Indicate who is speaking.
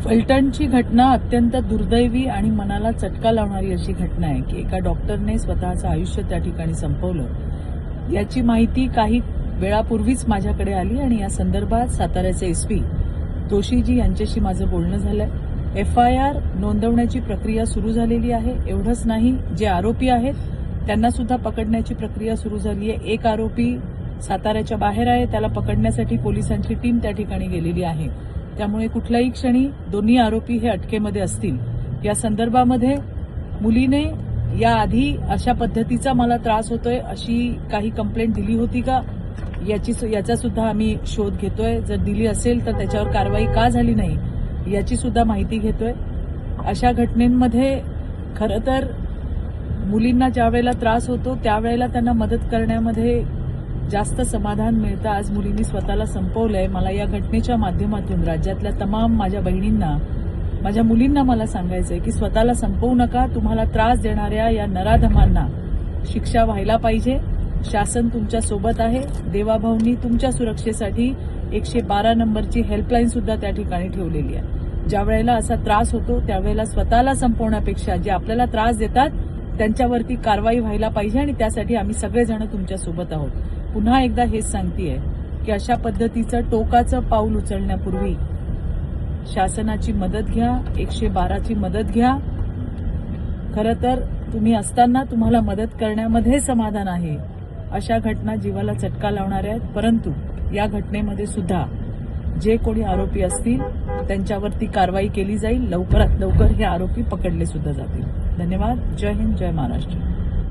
Speaker 1: फलटणची घटना अत्यंत दुर्दैवी आणि मनाला चटका लावणारी अशी घटना आहे की एका डॉक्टरने स्वतःचं आयुष्य त्या ठिकाणी संपवलं। याची माहिती काही वेळापूर्वीच माझ्याकडे आली आणि या संदर्भात साताऱ्याचे एसपी तोशीजी यांच्याशी माझं बोलणं झालंय। FIR नोंदवण्याची प्रक्रिया सुरू झालेली आहे। एवढंच नाही, जे आरोपी आहेत त्यांना सुद्धा पकडण्याची प्रक्रिया सुरू झाली आहे। एक आरोपी साताऱ्याच्या बाहेर आहे, त्याला पकडण्यासाठी पोलिसांची टीम त्या ठिकाणी गेलेली आहे। त्यामुळे कुठल्याही क्षणी दोन्ही आरोपी हे अटकेमध्ये असतील। या संदर्भामध्ये मुलीने याआधी अशा पद्धतीचा मला त्रास होतोय अशी काही कंप्लेंट दिली होती का याचा सुद्धा आम्ही शोध घेतोय। जर दिली असेल तर त्याच्यावर कारवाई का झाली नाही याची सुद्धा माहिती घेतोय। अशा घटनेमध्ये खरं तर मुलींना ज्या वेळेला त्रास होतो त्यावेळेला त्यांना मदत करण्यामध्ये जास्त समाधान मिळतं। आज मुलींनी स्वतःला संपवलंय। मला या घटनेच्या माध्यमातून राज्यातल्या तमाम माझ्या बहिणींना, माझ्या मुलींना मला सांगायचंय की स्वतःला संपवू नका। तुम्हाला त्रास देणाऱ्या या नराधमांना शिक्षा व्हायला पाहिजे। शासन तुमच्या सोबत आहे। देवाभाऊंनी तुमच्या सुरक्षेसाठी 112 नंबरची हेल्पलाईन सुद्धा त्या ठिकाणी ठेवलेली आहे। ज्या वेळेला असा त्रास होतो त्यावेळेला स्वतःला संपवण्यापेक्षा जे आपल्याला त्रास देतात त्यांच्यावरती कारवाई व्हायला पाहिजे आणि त्यासाठी आम्ही सगळेजण तुमच्या सोबत आहोत। पुन्हा एकदा हेच सांगतेय की अशा पद्धतीचं टोकाचं पाऊल उचलण्यापूर्वी शासनाची मदत घ्या, 112ची मदत घ्या। खरं तर तुम्ही असताना तुम्हाला मदत करण्यामध्ये समाधान आहे। अशा घटना जीवाला चटका लावणाऱ्या आहेत, परंतु या घटनेमध्ये सुद्धा जे कोणी आरोपी असतील त्यांच्यावरती कारवाई केली जाईल। लवकरात लवकर हे आरोपी पकडले सुद्धा जातील। धन्यवाद। जय हिंद, जय महाराष्ट्र।